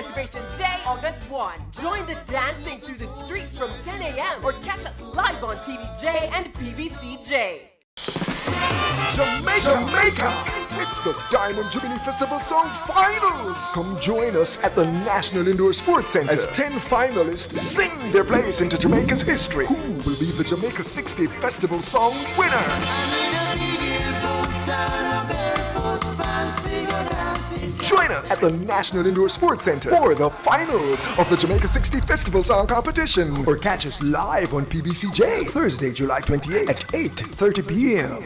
Emancipation Day, August 1. Join the dancing through the streets from 10 a.m. or catch us live on TVJ and PBCJ. Jamaica! It's the Diamond Jubilee Festival Song Finals! Come join us at the National Indoor Sports Center as 10 finalists sing their place into Jamaica's history. Who will be the Jamaica 60 Festival Song winner? Join us at the National Indoor Sports Center for the finals of the Jamaica 60 Festival Song Competition. Or catch us live on PBCJ Thursday, July 28th at 8:30 p.m.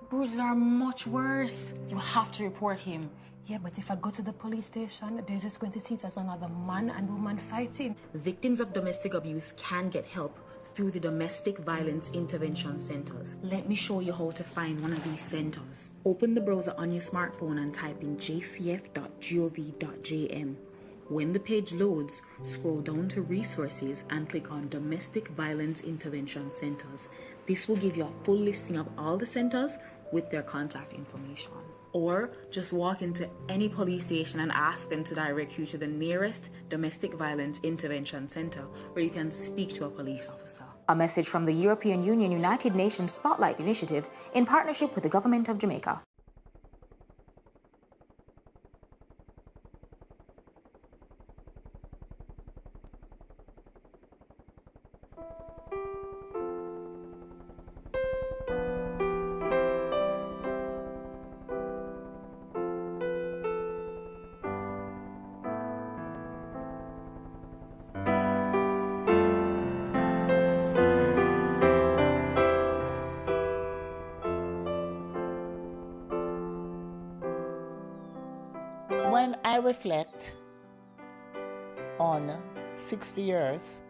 Bruises are much worse. You have to report him. Yeah, but if I go to the police station, they're just going to see it as another man and woman fighting. Victims of domestic abuse can get help through the Domestic Violence Intervention Centers. Let me show you how to find one of these centers. Open the browser on your smartphone and type in jcf.gov.jm. When the page loads, scroll down to Resources and click on Domestic Violence Intervention Centers. This will give you a full listing of all the centers with their contact information. Or just walk into any police station and ask them to direct you to the nearest Domestic Violence Intervention Center where you can speak to a police officer. A message from the European Union United Nations Spotlight Initiative in partnership with the Government of Jamaica. When I reflect on 60 years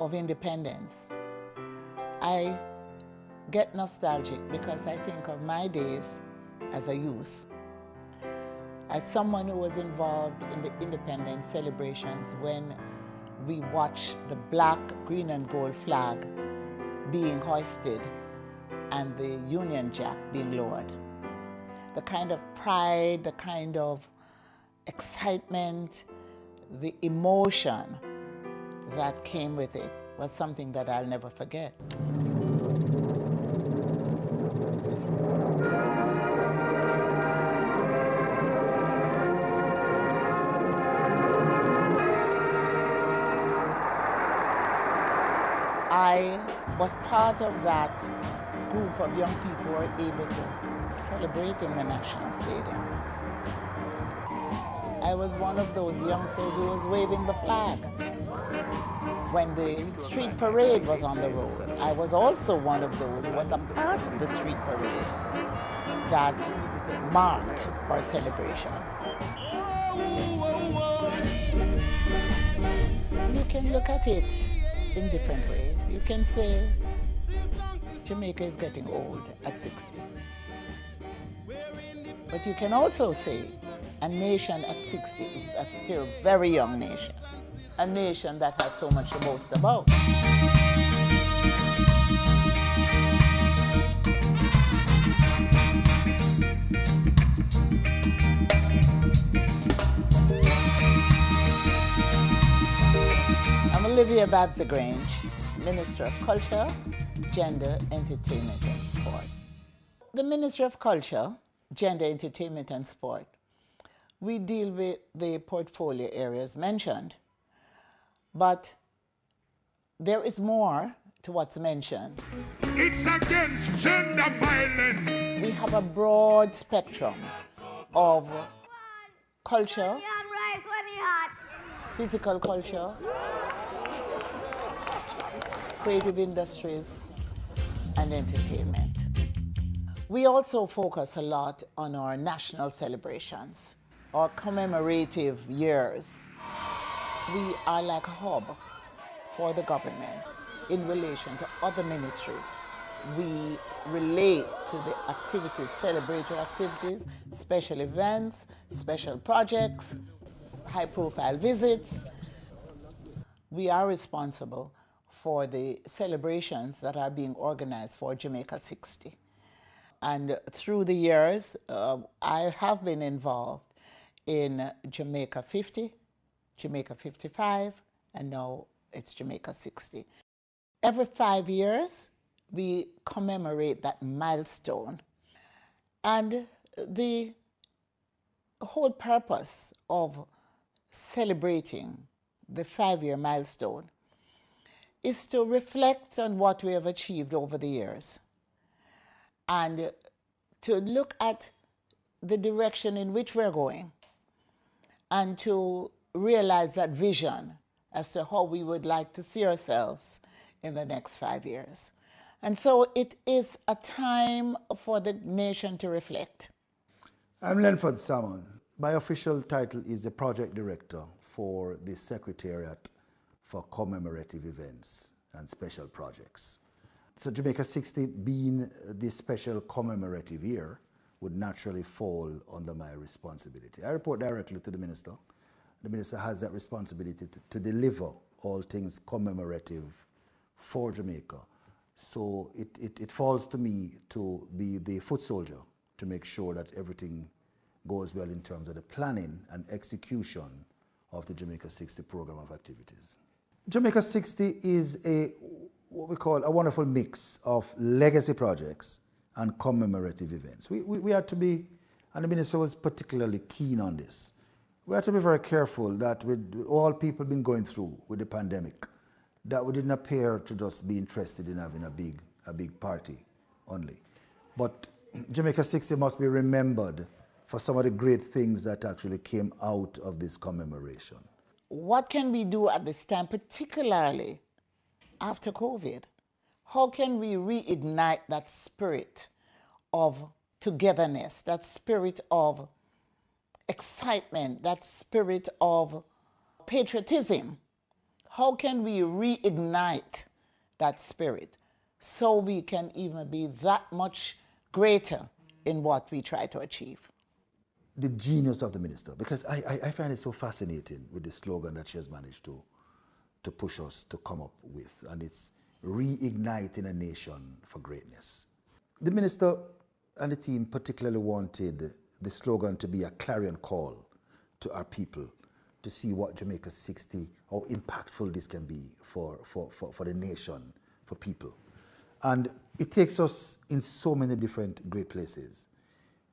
of independence, I get nostalgic because I think of my days as a youth, as someone who was involved in the independence celebrations when we watched the black, green and gold flag being hoisted and the Union Jack being lowered. The kind of pride, the kind of excitement, the emotion that came with it was something that I'll never forget. I was part of that group of young people who were able to celebrate in the National Stadium. I was one of those youngsters who was waving the flag when the street parade was on the road. I was also one of those who was a part of the street parade that marked our celebration. You can look at it in different ways. You can say Jamaica is getting old at 60. But you can also say a nation at 60 is a still very young nation, a nation that has so much to boast about. I'm Olivia Babs-Grange, Minister of Culture, Gender, Entertainment and Sport. The Ministry of Culture, Gender, Entertainment and Sport, we deal with the portfolio areas mentioned, but there is more to what's mentioned. It's against gender violence. We have a broad spectrum of culture, physical culture, creative industries, and entertainment. We also focus a lot on our national celebrations, our commemorative years. We are like a hub for the government in relation to other ministries. We relate to the activities, celebratory activities, special events, special projects, high-profile visits. We are responsible for the celebrations that are being organized for Jamaica 60. And through the years, I have been involved in Jamaica 50, Jamaica 55, and now it's Jamaica 60. Every 5 years, we commemorate that milestone. And the whole purpose of celebrating the 5-year milestone is to reflect on what we have achieved over the years and to look at the direction in which we're going and to realize that vision as to how we would like to see ourselves in the next 5 years. And so it is a time for the nation to reflect. I'm Lenford Salmon. My official title is the Project Director for the Secretariat for Commemorative Events and Special Projects. So Jamaica 60 being this special commemorative year would naturally fall under my responsibility. I report directly to the Minister. The Minister has that responsibility to deliver all things commemorative for Jamaica. So it falls to me to be the foot soldier to make sure that everything goes well in terms of the planning and execution of the Jamaica 60 program of activities. Jamaica 60 is what we call a wonderful mix of legacy projects and commemorative events. We had to be, and the Minister was particularly keen on this, we had to be very careful that with all people been going through with the pandemic, that we didn't appear to just be interested in having a big party only. But Jamaica 60 must be remembered for some of the great things that actually came out of this commemoration. What can we do at this time, particularly after COVID? How can we reignite that spirit of togetherness, that spirit of excitement, that spirit of patriotism? How can we reignite that spirit so we can even be that much greater in what we try to achieve? The genius of the Minister, because I find it so fascinating with the slogan that she has managed to push us to come up with, and it's reigniting a nation for greatness. The Minister and the team particularly wanted the slogan to be a clarion call to our people to see what Jamaica 60, how impactful this can be for the nation, for people. And it takes us in so many different great places.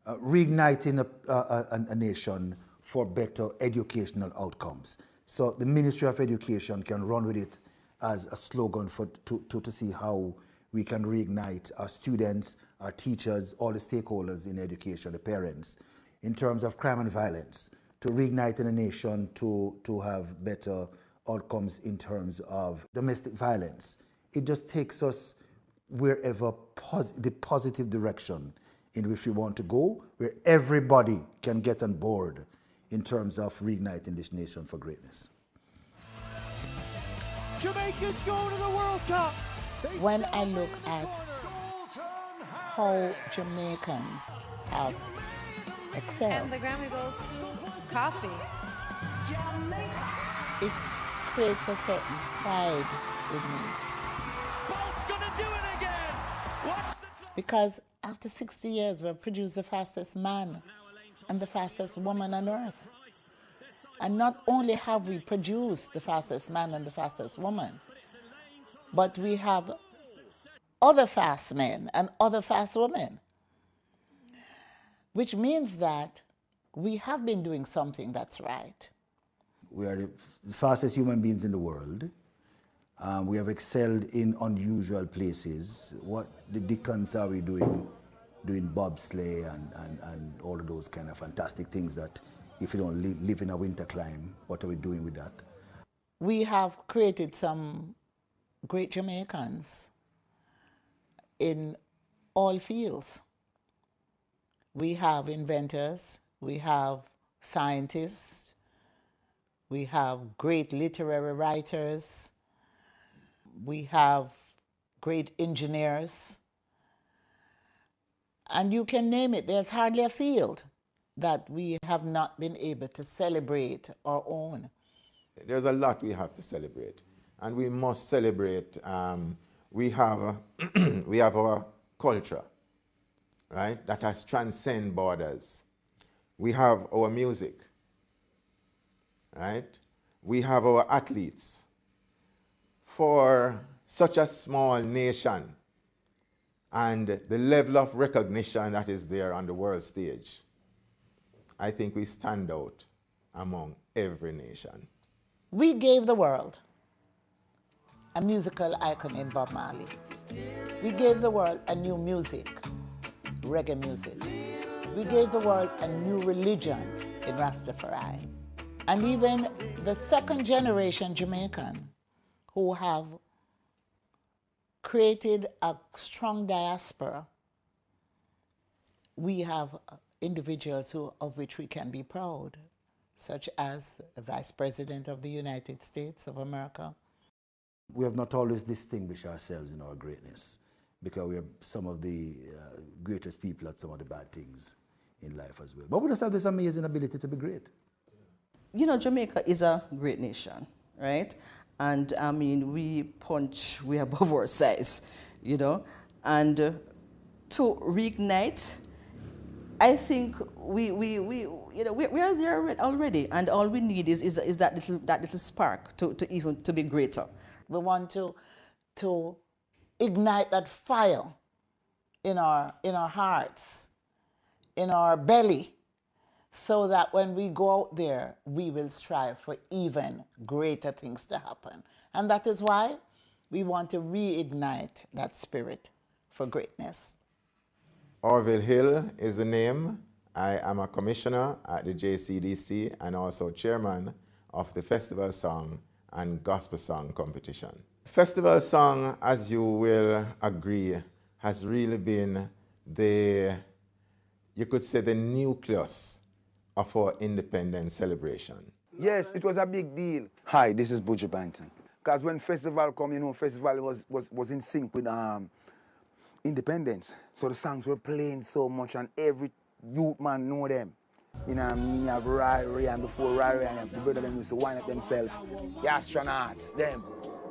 Reigniting a nation for better educational outcomes. So the Ministry of Education can run with it as a slogan to see how we can reignite our students, our teachers, all the stakeholders in education, the parents, in terms of crime and violence, to reignite in a nation to have better outcomes in terms of domestic violence. It just takes us wherever the positive direction in which we want to go, where everybody can get on board in terms of reigniting this nation for greatness. Jamaica's going to the World Cup. When I look at how Jamaicans have excelled, And the Grammy goes to coffee. it creates a certain pride in me. Bolt's gonna do it again. Watch the Because after 60 years, we've produced the fastest man and the fastest woman on earth. And not only have we produced the fastest man and the fastest woman, but we have other fast men and other fast women, which means that we have been doing something that's right. We are the fastest human beings in the world. We have excelled in unusual places. What the dickens are we doing bobsleigh and all of those kind of fantastic things that if you don't live in a winter climate, what are we doing with that? We have created some great Jamaicans in all fields. We have inventors, we have scientists, we have great literary writers, we have great engineers, and you can name it. There's hardly a field that we have not been able to celebrate our own. There's a lot we have to celebrate, and we must celebrate. We have our culture, right, that has transcended borders. We have our music, right? We have our athletes. For such a small nation and the level of recognition that is there on the world stage, I think we stand out among every nation. We gave the world a musical icon in Bob Marley. We gave the world a new music, reggae music. We gave the world a new religion in Rastafari. And even the second generation Jamaican who have created a strong diaspora, we have individuals of which we can be proud, such as the Vice President of the United States of America. We have not always distinguished ourselves in our greatness because we are some of the greatest people at some of the bad things in life as well. But we just have this amazing ability to be great. You know, Jamaica is a great nation, right? And I mean, we punch way above our size, you know? And to reignite, I think we are there already, and all we need is that little spark to be greater. We want to ignite that fire in our hearts, in our belly, so that when we go out there, we will strive for even greater things to happen. And that is why we want to reignite that spirit for greatness. Orville Hill is the name. I am a commissioner at the JCDC and also chairman of the Festival Song and Gospel Song Competition. Festival Song, as you will agree, has really been you could say the nucleus of our independence celebration. Yes, it was a big deal. Hi, this is Buju Banton. Because when festival come, you know, festival was in sync with independence. So the songs were playing so much and every youth man know them. You know what I mean? You have Ray, and before Ray, and the brother them used to wind up themselves. The astronauts, them,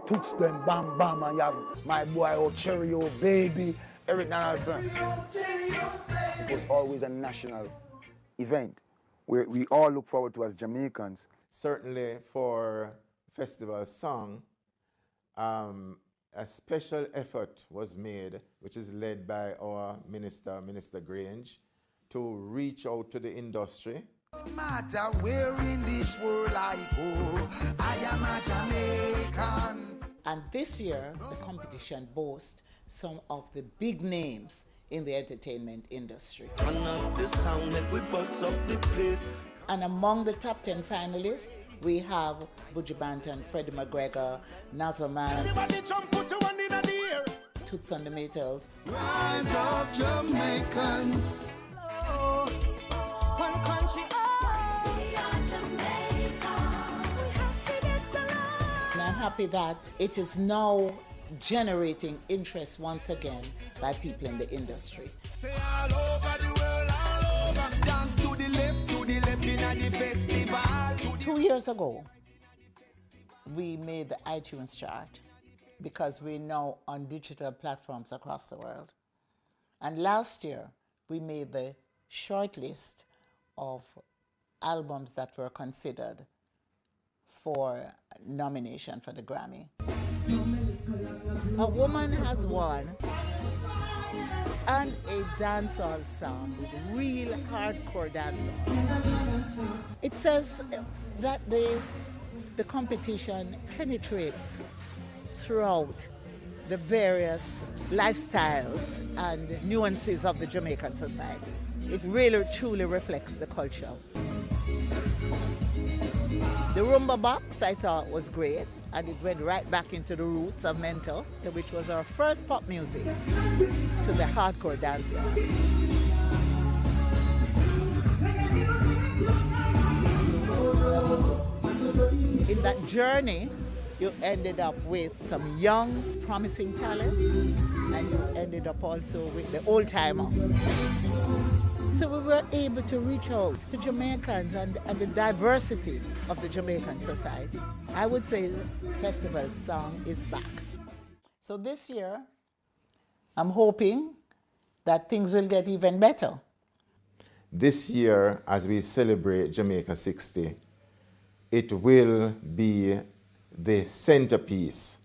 Toots them, bam, bam, and you have my boy, oh, Cherry, oh, baby, everything else. It was always a national event where we all look forward to as Jamaicans. Certainly for Festival Song, a special effort was made, which is led by our Minister Grange, to reach out to the industry. No matter where in this world I go, I am a Jamaican. And this year, the competition boasts some of the big names in the entertainment industry. Turn up the sound, make we bust up the place. And among the top 10 finalists, we have Buju Banton, Freddie McGregor, Nazarman, Everybody jump, put your hand in the air. Toots and the Maytals. Rise up, Jamaicans. One country, we are Jamaica. We have to get along. And I'm happy that it is now generating interest once again by people in the industry. Say all over the world, all over. Dance to the left in the festival. 2 years ago, we made the iTunes chart because we're now on digital platforms across the world. And last year, we made the short list of albums that were considered for nomination for the Grammy. A Woman Has Won and a dancehall song, real hardcore dancehall. It says that the competition penetrates throughout the various lifestyles and nuances of the Jamaican society. It really truly reflects the culture. The rumba box I thought was great, and it went right back into the roots of Mento, which was our first pop music, to the hardcore dancer. In that journey, you ended up with some young, promising talent, and you ended up also with the old-timer. So we were able to reach out to Jamaicans and the diversity of the Jamaican society. I would say the festival song is back. So this year, I'm hoping that things will get even better. This year, as we celebrate Jamaica 60, it will be the centerpiece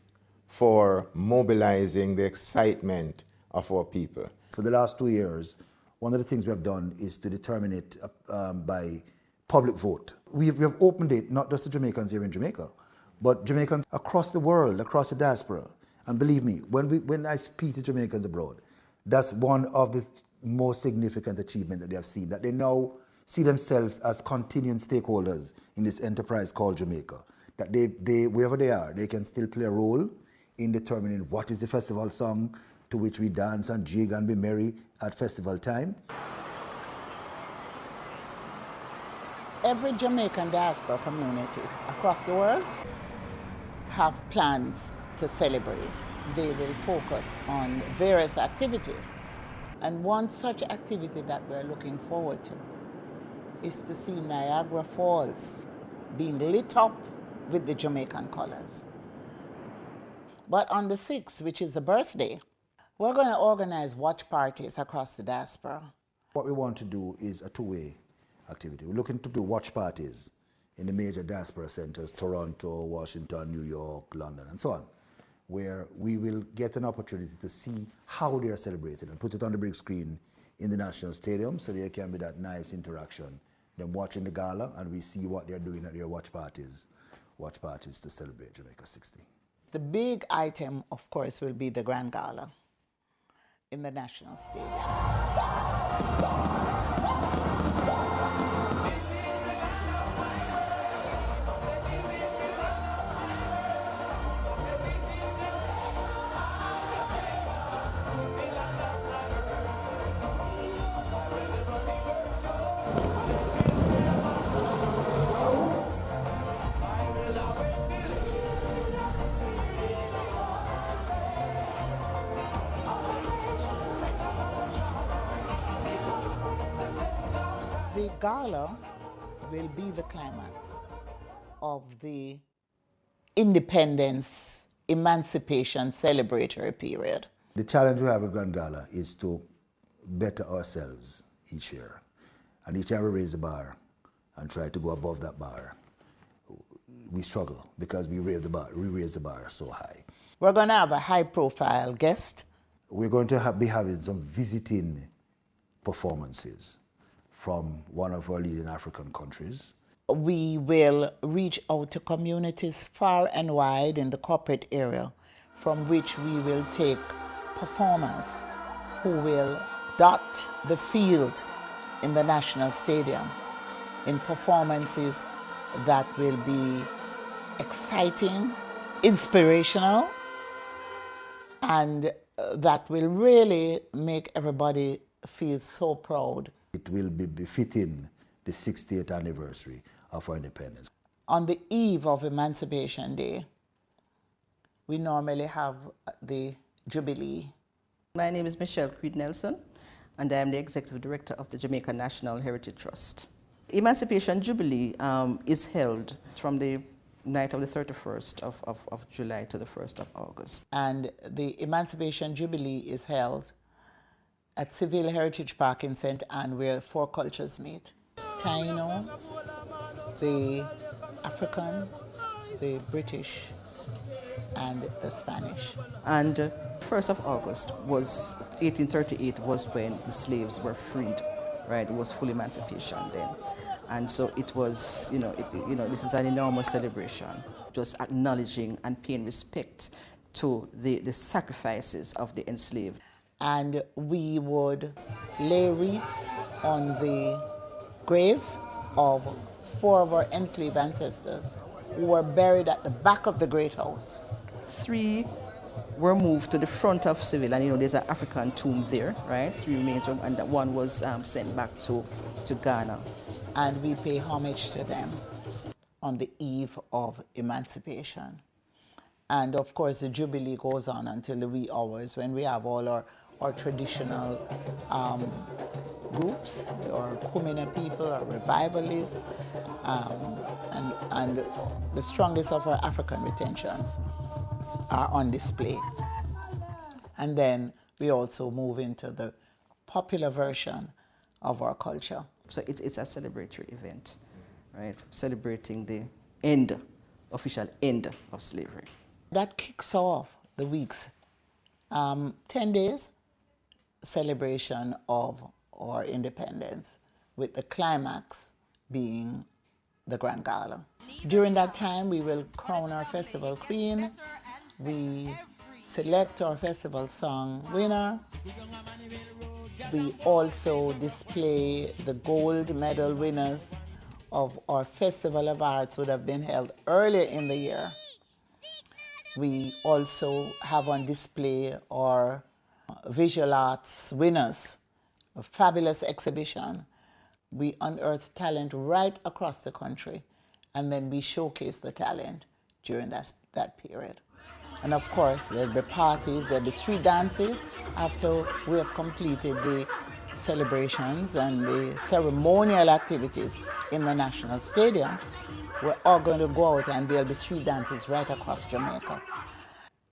for mobilizing the excitement of our people. For the last 2 years, one of the things we have done is to determine it by public vote. We have opened it not just to Jamaicans here in Jamaica, but Jamaicans across the world, across the diaspora. And believe me, when I speak to Jamaicans abroad, that's one of the most significant achievements that they have seen, that they now see themselves as continuing stakeholders in this enterprise called Jamaica. That they wherever they are, they can still play a role in determining what is the festival song to which we dance and jig and be merry at festival time. Every Jamaican diaspora community across the world have plans to celebrate. They will focus on various activities. And one such activity that we're looking forward to is to see Niagara Falls being lit up with the Jamaican colors. But on the 6th, which is a birthday, we're going to organize watch parties across the diaspora. What we want to do is a two-way activity. We're looking to do watch parties in the major diaspora centers, Toronto, Washington, New York, London, and so on, where we will get an opportunity to see how they are celebrated and put it on the big screen in the National Stadium so there can be that nice interaction. Them watching the gala and we see what they're doing at their watch parties to celebrate Jamaica 60. The big item, of course, will be the Grand Gala in the National Stadium. The gala will be the climax of the independence, emancipation celebratory period. The challenge we have with Grand Gala is to better ourselves each year. And each year we raise the bar and try to go above that bar. We struggle because we raise the bar so high. We're going to have a high-profile guest. We're going to be having some visiting performances from one of our leading African countries. We will reach out to communities far and wide in the corporate area, from which we will take performers who will dot the field in the National Stadium in performances that will be exciting, inspirational, and that will really make everybody feel so proud. It will be befitting the 60th anniversary of our independence. On the eve of Emancipation Day, we normally have the Jubilee. My name is Michelle Creed Nelson, and I am the Executive Director of the Jamaica National Heritage Trust. Emancipation Jubilee is held from the night of the 31st of July to the 1st of August. And the Emancipation Jubilee is held at Civil Heritage Park in St. Anne, where four cultures meet. Taino, the African, the British, and the Spanish. And 1st of August was 1838 was when the slaves were freed, right? It was full emancipation then. And so it was, this is an enormous celebration, just acknowledging and paying respect to the sacrifices of the enslaved. And we would lay wreaths on the graves of 4 of our enslaved ancestors who were buried at the back of the Great House. 3 were moved to the front of Civil, and there's an African tomb there, right? 3 remains, and that one was sent back to Ghana. And we pay homage to them on the eve of emancipation. And of course, the Jubilee goes on until the wee hours when we have all our traditional groups, or Kumina people, or revivalists, and the strongest of our African retentions are on display. And then we also move into the popular version of our culture. So it's a celebratory event, right? Celebrating the end, official end of slavery. That kicks off the week's 10 days celebration of our independence, with the climax being the Grand Gala. During that time, we will crown our festival queen. We select our festival song winner. We also display the gold medal winners of our Festival of Arts would have been held earlier in the year. We also have on display our visual arts winners, a fabulous exhibition. We unearth talent right across the country, and then we showcase the talent during that period. And of course, there'll be parties, there'll be street dances after we have completed the celebrations and the ceremonial activities in the National Stadium. We're all going to go out and there'll be street dances right across Jamaica.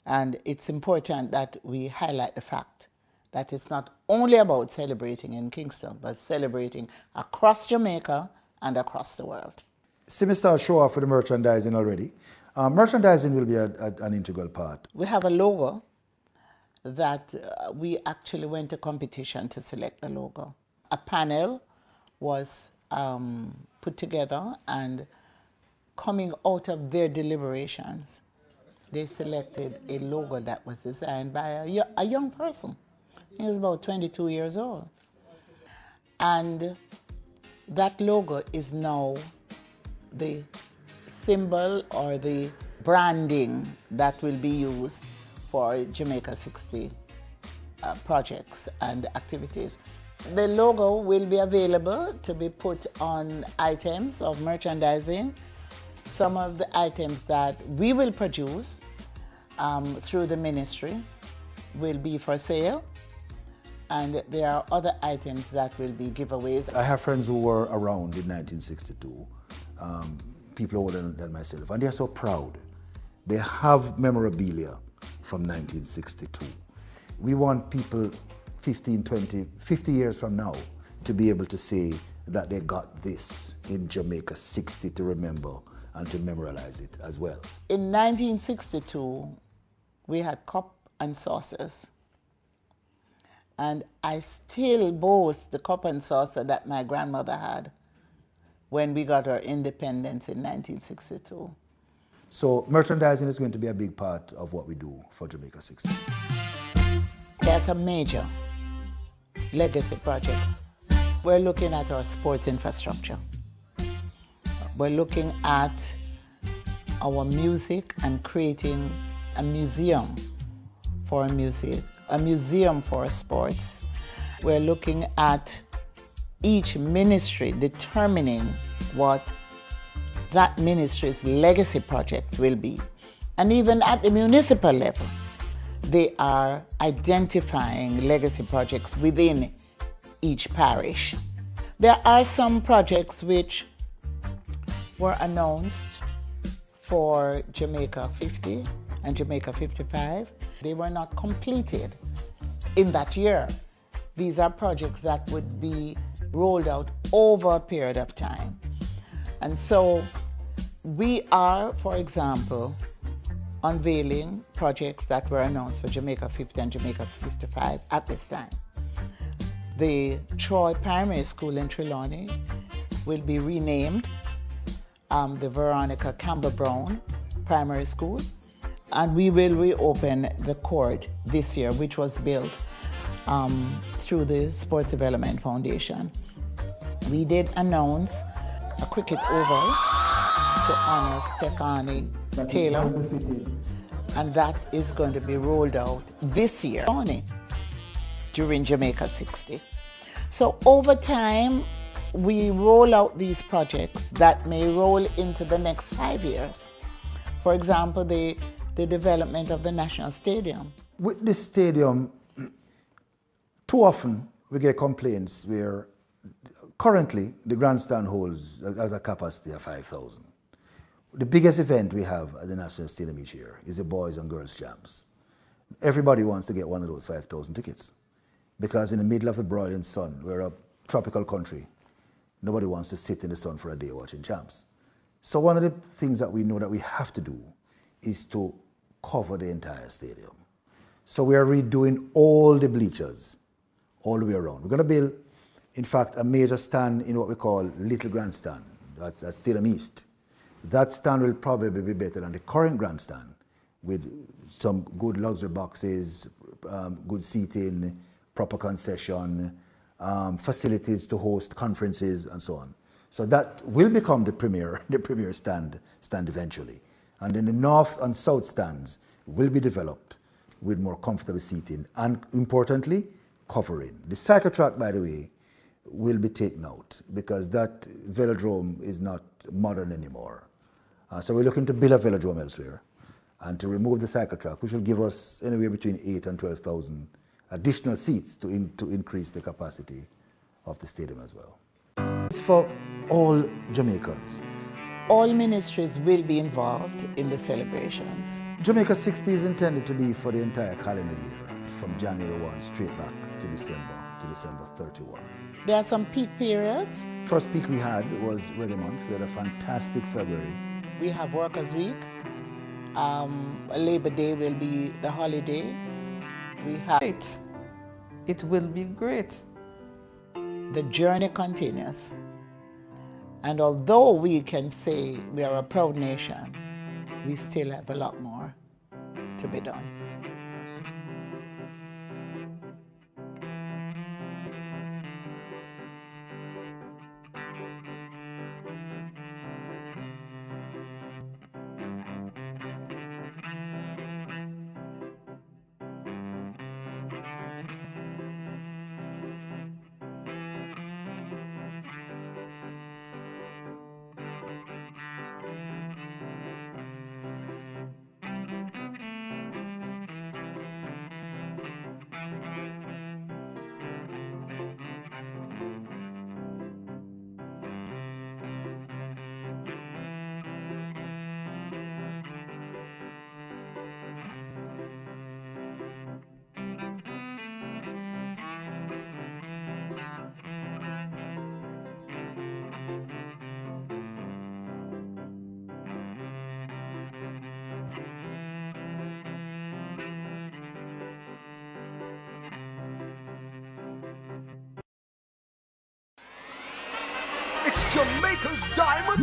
And it's important that we highlight the fact that it's not only about celebrating in Kingston, but celebrating across Jamaica and across the world. See me start show off with the merchandising already. Merchandising will be an integral part. We have a logo that we actually went to competition to select the logo. A panel was put together, and coming out of their deliberations, they selected a logo that was designed by a young person. He was about 22 years old. And that logo is now the symbol or the branding that will be used for Jamaica 60 projects and activities. The logo will be available to be put on items of merchandising. Some of the items that we will produce through the ministry will be for sale, and there are other items that will be giveaways. I have friends who were around in 1962, people older than myself, and they're so proud. They have memorabilia from 1962. We want people 15, 20, 50 years from now to be able to say that they got this in Jamaica 60 to remember and to memorialize it as well. In 1962, we had cup and saucers. And I still boast the cup and saucer that my grandmother had when we got our independence in 1962. So merchandising is going to be a big part of what we do for Jamaica 60. There's some major legacy projects. We're looking at our sports infrastructure. We're looking at our music and creating a museum for music, a museum for sports. We're looking at each ministry determining what that ministry's legacy project will be. And even at the municipal level, they are identifying legacy projects within each parish. There are some projects which were announced for Jamaica 50 and Jamaica 55. They were not completed in that year. These are projects that would be rolled out over a period of time. And so we are, for example, unveiling projects that were announced for Jamaica 50 and Jamaica 55 at this time. The Troy Primary School in Trelawney will be renamed the Veronica Campbell Brown Primary School, and we will reopen the court this year, which was built through the Sports Development Foundation. We did announce a cricket oval to honor Stefani Taylor, and that is going to be rolled out this year during Jamaica 60. So over time, we roll out these projects that may roll into the next 5 years. For example, the development of the National Stadium. With this stadium, too often we get complaints where currently the grandstand holds as a capacity of 5,000. The biggest event we have at the National Stadium each year is the Boys and Girls Jams. Everybody wants to get one of those 5,000 tickets because in the middle of the broiling sun, we're a tropical country. Nobody wants to sit in the sun for a day watching champs. So one of the things that we know that we have to do is to cover the entire stadium. So we are redoing all the bleachers all the way around. We're going to build, in fact, a major stand in what we call Little Grandstand. That's Stadium East. That stand will probably be better than the current grandstand with some good luxury boxes, good seating, proper concession, facilities to host conferences and so on. So that will become the premier stand eventually. And then the north and south stands will be developed with more comfortable seating and, importantly, covering. The cycle track, by the way, will be taken out because that velodrome is not modern anymore. So we're looking to build a velodrome elsewhere and to remove the cycle track, which will give us anywhere between 8,000 and 12,000 additional seats to increase the capacity of the stadium as well. It's for all Jamaicans. All ministries will be involved in the celebrations. Jamaica 60 is intended to be for the entire calendar year, from January 1 straight back to December 31. There are some peak periods. First peak we had was Reggae Month. We had a fantastic February. We have Workers' Week. Labor Day will be the holiday. We have... Great. It will be great. The journey continues. And although we can say we are a proud nation, we still have a lot more to be done. It's Jamaica's Diamond